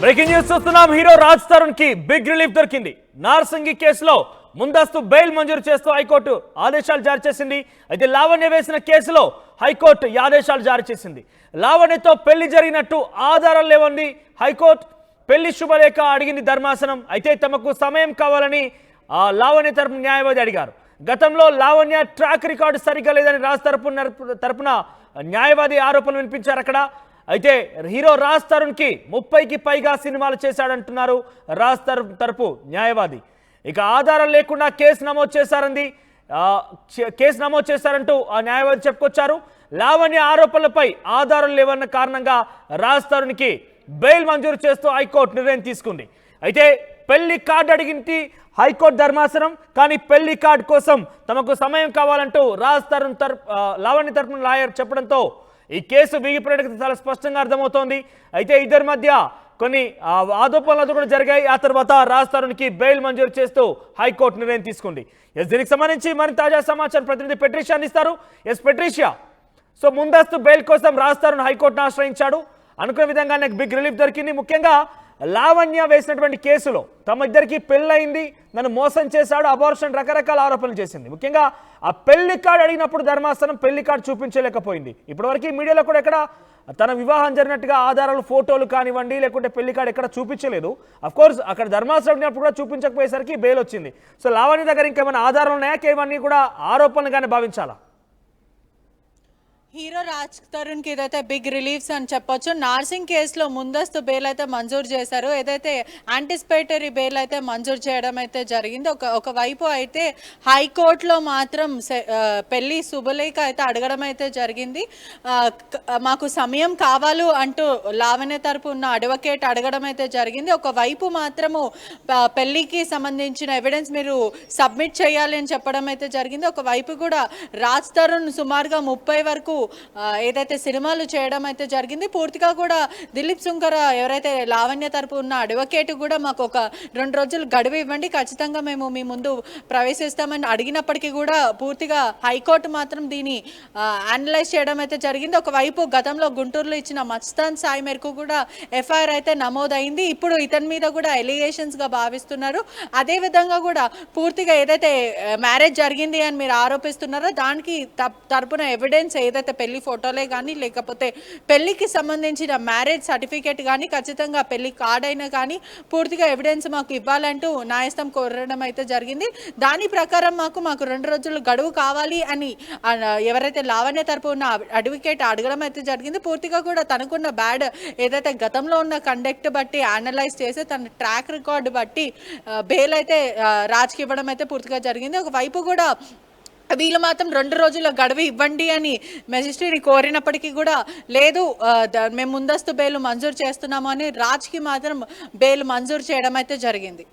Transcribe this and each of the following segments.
Breaking news చూస్తున్నాం. Hero Raj Tarun కి big relief దొరికింది. నార్సింగి కేసులో ముందస్తు బెయిల్ మంజూరు చేస్తూ హైకోర్టు ఆదేశాలు జారీ చేసింది. అయితే లావణ్య వేసిన కేసులో హైకోర్టు ఈ ఆదేశాలు జారీ చేసింది. లావణ్యతో పెళ్లి జరిగినట్టు ఆధారాలు లేవండి హైకోర్టు. పెళ్లి శుభలేఖ అడిగింది ధర్మాసనం. అయితే తమకు సమయం కావాలని లావణ్య తరపున న్యాయవాది అడిగారు. గతంలో లావణ్య ట్రాక్ రికార్డు సరిగ్గా లేదని రాజ్ తరపున న్యాయవాది ఆరోపణలు వినిపించారు అక్కడ. అయితే హీరో రాజ్ తరుణ్ కి 30కి పైగా సినిమాలు చేశాడంటున్నారు రాజ్ తరపు న్యాయవాది. ఇక ఆధారాలు లేకుండా కేసు నమోదు చేశారంటూ ఆ న్యాయవాది చెప్పుకొచ్చారు. లావణ్య ఆరోపణలపై ఆధారాలు లేవన్న కారణంగా రాజ్ తరుణ్ కి బెయిల్ మంజూరు చేస్తూ హైకోర్టు నిర్ణయం తీసుకుంది. అయితే పెళ్లి కార్డు అడిగింది హైకోర్టు ధర్మాసనం. కానీ పెళ్లి కార్డు కోసం తమకు సమయం కావాలంటూ రాజ్ తరుణ్ లావణ్య తరపున లాయర్ చెప్పడంతో ఈ కేసు బిగిపోయినట్టు చాలా స్పష్టంగా అర్థమవుతోంది. అయితే ఇద్దరి మధ్య కొన్ని ఆరోపణలు కూడా జరిగాయి. ఆ తర్వాత రాజ్ తరుణ్కి బెయిల్ మంజూరు చేస్తూ హైకోర్టు నిర్ణయం తీసుకుంది. దీనికి సంబంధించి మరింత తాజా సమాచారం ప్రతినిధి పెట్రిషియా అందిస్తారు. పెట్రిషియా, సో ముందస్తు బెయిల్ కోసం రాజ్ తరుణ్ హైకోర్టును ఆశ్రయించాడు. అనుకున్న విధంగానే బిగ్ రిలీఫ్ దొరికింది. ముఖ్యంగా లావణ్య వేసినటువంటి కేసులో తమ ఇద్దరికి పెళ్ళయింది, నన్ను మోసం చేశాడు, అబార్షన్, రకరకాల ఆరోపణలు చేసింది. ముఖ్యంగా ఆ పెళ్లి కార్డు అడిగినప్పుడు ధర్మాసనం పెళ్లి కార్డు చూపించలేకపోయింది. ఇప్పటివరకు మీడియాలో కూడా ఎక్కడ తన వివాహం జరిగినట్టుగా ఆధారాలు, ఫోటోలు కానివ్వండి, లేకుంటే పెళ్లి కార్డు ఎక్కడ చూపించలేదు. అఫ్కోర్స్ అక్కడ ధర్మాసనం అడిగినప్పుడు కూడా చూపించకపోయేసరికి బెయిల్ వచ్చింది. సో లావణ్య దగ్గర ఇంకేమైనా ఆధారాలు ఉన్నాయా, కేవన్నీ కూడా ఆరోపణలుగానే భావించాలా? హీరో రాజ్ తరుణ్కి ఏదైతే బిగ్ రిలీఫ్స్ అని చెప్పొచ్చు. నార్సింగ్ కేసులో ముందస్తు బెయిల్ అయితే మంజూరు చేశారు. ఏదైతే యాంటిసిపేటరీ బెయిల్ అయితే మంజూరు చేయడం అయితే జరిగింది. ఒకవైపు అయితే హైకోర్టులో మాత్రం పెళ్లి శుభలేఖ అయితే అడగడం అయితే జరిగింది. మాకు సమయం కావాలి అంటూ లావణ్య తరపు ఉన్న అడ్వకేట్ అడగడం అయితే జరిగింది. ఒకవైపు మాత్రము పెళ్లికి సంబంధించిన ఎవిడెన్స్ మీరు సబ్మిట్ చేయాలి అని చెప్పడం అయితే జరిగింది. ఒకవైపు కూడా రాజ్ తరుణ్ సుమారుగా 30 వరకు ఏదైతే సినిమాలు చేయడం అయితే జరిగింది. పూర్తిగా కూడా దిలీప్ సుంకర ఎవరైతే లావణ్య తరపు ఉన్న అడ్వకేట్ కూడా మాకు ఒక 2 రోజులు గడువు ఇవ్వండి, ఖచ్చితంగా మేము మీ ముందు ప్రవేశిస్తామని అడిగినప్పటికీ కూడా పూర్తిగా హైకోర్టు మాత్రం దీన్ని అనలైజ్ చేయడం అయితే జరిగింది. ఒకవైపు గతంలో గుంటూరులో ఇచ్చిన మస్తాన్ సాయి మేరకు కూడా ఎఫ్ఐఆర్ అయితే నమోదైంది. ఇప్పుడు ఇతని మీద కూడా ఎలిగేషన్స్గా భావిస్తున్నారు. అదేవిధంగా కూడా పూర్తిగా ఏదైతే మ్యారేజ్ జరిగింది అని మీరు ఆరోపిస్తున్నారో దానికి తరపున ఎవిడెన్స్ ఏదైతే పెళ్లి ఫోటోలే కానీ, లేకపోతే పెళ్లికి సంబంధించిన మ్యారేజ్ సర్టిఫికేట్ కానీ, ఖచ్చితంగా పెళ్లి కార్డ్ అయినా కానీ పూర్తిగా ఎవిడెన్స్ మాకు ఇవ్వాలంటూ న్యాయస్థానం కోరడం అయితే జరిగింది. దాని ప్రకారం మాకు 2 రోజులు గడువు కావాలి అని ఎవరైతే లావణ్య తరపు ఉన్న అడ్వకేట్ అడగడం అయితే జరిగింది. పూర్తిగా కూడా తనకున్న బ్యాడ్ ఏదైతే గతంలో ఉన్న కండక్ట్ బట్టి అనలైజ్ చేసి తన ట్రాక్ రికార్డు బట్టి బెయిల్ అయితే రాజ్కి ఇవ్వడం అయితే పూర్తిగా జరిగింది. ఒకవైపు కూడా వీళ్ళు మాత్రం 2 రోజుల గడువు ఇవ్వండి అని మెజిస్ట్రేట్ని కోరినప్పటికీ కూడా లేదు, మేము ముందస్తు బెయిల్ మంజూరు చేస్తున్నాము అని రాజ్కి మాత్రం బెయిల్ మంజూరు చేయడం అయితే జరిగింది.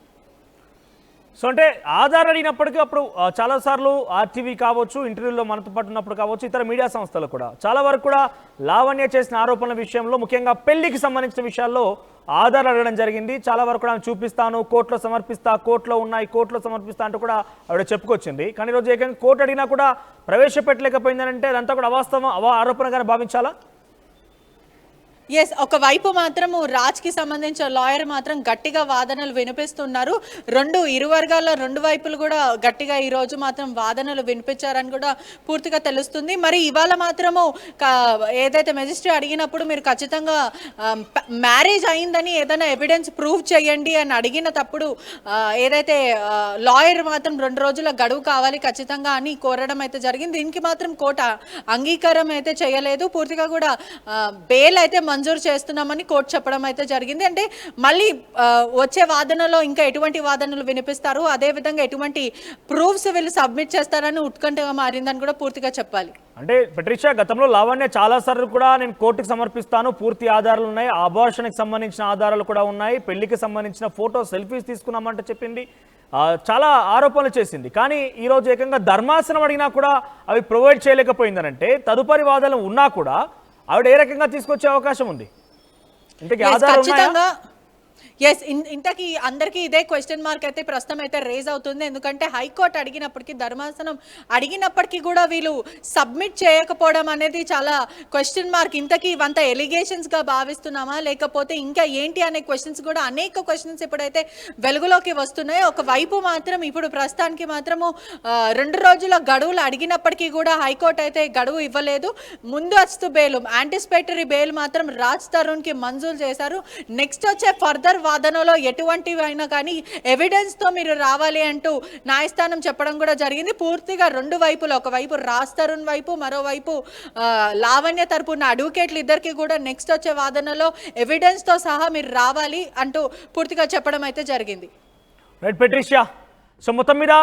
సో అంటే ఆధార్ అడిగినప్పటికీ అప్పుడు చాలాసార్లు ఆర్టీవీ కావచ్చు, ఇంటర్వ్యూలో మనతో పాటు ఉన్నప్పుడు కావచ్చు, ఇతర మీడియా సంస్థలు కూడా చాలా వరకు కూడా లావణ్య చేసిన ఆరోపణల విషయంలో, ముఖ్యంగా పెళ్లికి సంబంధించిన విషయాల్లో ఆధార్ అడగడం జరిగింది. చాలా వరకు కూడా చూపిస్తాను, కోర్టులో సమర్పిస్తా, కోర్టులో ఉన్నాయి, కోర్టులో సమర్పిస్తా అంటూ కూడా ఆవిడ చెప్పుకొచ్చింది. కానీ ఈరోజు ఏకంగా కోర్టు అడిగినా కూడా ప్రవేశపెట్టలేకపోయిందని అంటే అదంతా కూడా అవాస్తవం, ఆరోపణగానే భావించాలా? ఎస్, ఒకవైపు మాత్రము రాజ్కి సంబంధించిన లాయర్ మాత్రం గట్టిగా వాదనలు వినిపిస్తున్నారు. ఇరు వర్గాల 2 వైపులు కూడా గట్టిగా ఈరోజు మాత్రం వాదనలు వినిపించారని కూడా పూర్తిగా తెలుస్తుంది. మరి ఇవాళ మాత్రము ఏదైతే మెజిస్ట్రేట్ అడిగినప్పుడు మీరు ఖచ్చితంగా మ్యారేజ్ అయిందని ఏదైనా ఎవిడెన్స్ ప్రూవ్ చేయండి అని అడిగినప్పుడు ఏదైతే లాయర్ మాత్రం 2 రోజుల గడువు కావాలి ఖచ్చితంగా అని కోరడం అయితే జరిగింది. దీనికి మాత్రం కోర్టు అంగీకారం అయితే చేయలేదు. పూర్తిగా కూడా బెయిల్ అయితే మంజూరు చేస్తున్నామని కోర్టు చెప్పడం అయితే జరిగింది. అంటే మళ్ళీ వచ్చే వాదనలో ఇంకా ఎటువంటి వాదనలు వినిపిస్తారు, అదేవిధంగా ఎటువంటి ప్రూఫ్స్ వీళ్ళు సబ్మిట్ చేస్తారని ఉత్కంఠగా మారిందని కూడా పూర్తిగా చెప్పాలి. అంటే పెట్రిషియా, గతంలో లావణ్య చాలాసార్లు కూడా నేను కోర్టుకు సమర్పిస్తాను, పూర్తి ఆధారాలు ఉన్నాయి, అబార్షన్కి సంబంధించిన ఆధారాలు కూడా ఉన్నాయి, పెళ్లికి సంబంధించిన ఫోటో, సెల్ఫీస్ తీసుకున్నామంటే చెప్పింది, చాలా ఆరోపణలు చేసింది. కానీ ఈరోజు ఏకంగా ధర్మాసనం అడిగినా కూడా అవి ప్రొవైడ్ చేయలేకపోయిందనంటే తదుపరి వాదనలు ఉన్నా కూడా ఆవిడ ఏ రకంగా తీసుకొచ్చే అవకాశం ఉంది? ఇంతకీ ఆధారాలు ఉన్నాయా? ఎస్, ఇంతకీ అందరికీ ఇదే క్వశ్చన్ మార్క్ అయితే ప్రస్తుతం అయితే రేజ్ అవుతుంది. ఎందుకంటే హైకోర్టు అడిగినప్పటికీ, ధర్మాసనం అడిగినప్పటికీ కూడా వీళ్ళు సబ్మిట్ చేయకపోవడం అనేది చాలా క్వశ్చన్ మార్క్. ఇంతకీ ఇవంతా ఎలిగేషన్స్గా భావిస్తున్నామా, లేకపోతే ఇంకా ఏంటి అనే క్వశ్చన్స్ కూడా, అనేక క్వశ్చన్స్ ఇప్పుడైతే వెలుగులోకి వస్తున్నాయి. ఒకవైపు మాత్రం ఇప్పుడు ప్రస్తుతానికి మాత్రము 2 రోజుల గడువులు అడిగినప్పటికీ కూడా హైకోర్టు అయితే గడువు ఇవ్వలేదు. ముందస్తు బెయిల్, యాంటిసిపేటరీ బెయిల్ మాత్రం రాజ్ తరుణ్కి మంజూరు చేశారు. నెక్స్ట్ వచ్చే ఫర్దర్ వాదనలో ఎటువంటివి అయినా కానీ ఎవిడెన్స్తో మీరు రావాలి అంటూ న్యాయస్థానం చెప్పడం కూడా జరిగింది. పూర్తిగా 2 వైపులు, ఒకవైపు రాజ్ తరుణ్ వైపు, మరోవైపు లావణ్య తరపున అడ్వకేట్లు ఇద్దరికి కూడా నెక్స్ట్ వచ్చే వాదనలో ఎవిడెన్స్తో సహా మీరు రావాలి అంటూ పూర్తిగా చెప్పడం అయితే జరిగింది. రైట్ పెట్రిషియా, సో మొత్తం మీద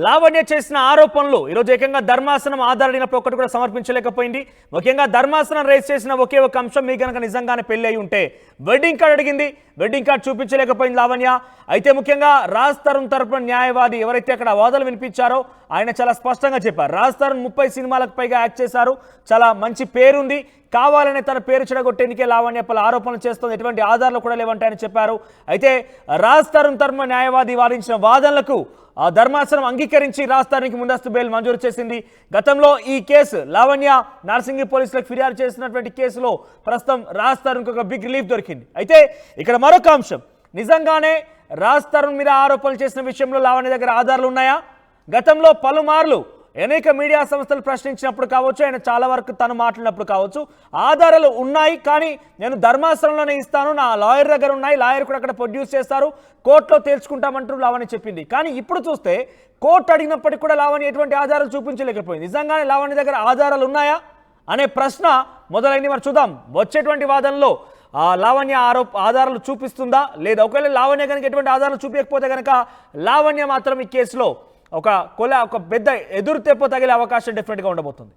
లావణ్య చేసిన ఆరోపణలు ఈరోజు ఏకంగా ధర్మాసనం ఆధారడినప్పుడు ఒక్కటి కూడా సమర్పించలేకపోయింది. ముఖ్యంగా ధర్మాసనం రేస్ చేసిన ఒకే ఒక అంశం, మీ కనుక నిజంగానే పెళ్లి అయి ఉంటే వెడ్డింగ్ కార్డ్ అడిగింది, వెడ్డింగ్ కార్డ్ చూపించలేకపోయింది లావణ్య. అయితే ముఖ్యంగా రాజ్ తరుణ్ తరపున న్యాయవాది ఎవరైతే అక్కడ వాదనలు వినిపించారో ఆయన చాలా స్పష్టంగా చెప్పారు. రాజ్ తరుణ్ 30 సినిమాలకు పైగా యాక్ట్ చేశారు, చాలా మంచి పేరుంది, కావాలనే తన పేరు చెడగొట్టేందుకే లావణ్య పలు ఆరోపణలు చేస్తుంది, ఎటువంటి ఆధారాలు కూడా లేవంటాయని చెప్పారు. అయితే రాజ్ తరుణ్ తరపున న్యాయవాది వాదించిన వాదనలకు ఆ ధర్మాసనం అంగీకరించి రాజ్ తరుణ్కి ముందస్తు బెయిల్ మంజూరు చేసింది. గతంలో ఈ కేసు లావణ్య నార్సింగి పోలీసులకు ఫిర్యాదు చేసినటువంటి కేసులో ప్రస్తుతం రాజ్ తరుణ్కి ఒక బిగ్ రిలీఫ్ దొరికింది. అయితే ఇక్కడ మరొక అంశం, నిజంగానే రాజ్ తరుణ్ మీద ఆరోపణలు చేసిన విషయంలో లావణ్య దగ్గర ఆధారాలు ఉన్నాయా? గతంలో పలుమార్లు అనేక మీడియా సంస్థలు ప్రశ్నించినప్పుడు కావచ్చు, ఆయన చాలా వరకు తను మాట్లాడినప్పుడు కావచ్చు, ఆధారాలు ఉన్నాయి, కానీ నేను ధర్మాసనంలోనే ఇస్తాను, నా లాయర్ దగ్గర ఉన్నాయి, లాయర్ కూడా అక్కడ ప్రొడ్యూస్ చేస్తారు, కోర్టులో తేల్చుకుంటామంటూ లావణ్య చెప్పింది. కానీ ఇప్పుడు చూస్తే కోర్టు అడిగినప్పటికీ కూడా లావణ్య ఎటువంటి ఆధారాలు చూపించలేకపోయింది. నిజంగానే లావణ్య దగ్గర ఆధారాలు ఉన్నాయా అనే ప్రశ్న మొదలైంది. మరి చూద్దాం వచ్చేటువంటి వాదనలో లావణ్య ఆధారాలు చూపిస్తుందా లేదా. ఒకవేళ లావణ్య కనుక ఎటువంటి ఆధారాలు చూపించకపోతే కనుక లావణ్య మాత్రం ఈ కేసులో ఒక పెద్ద ఎదురు తెప్ప తగిలే అవకాశం డెఫినెట్గా ఉండబోతుంది.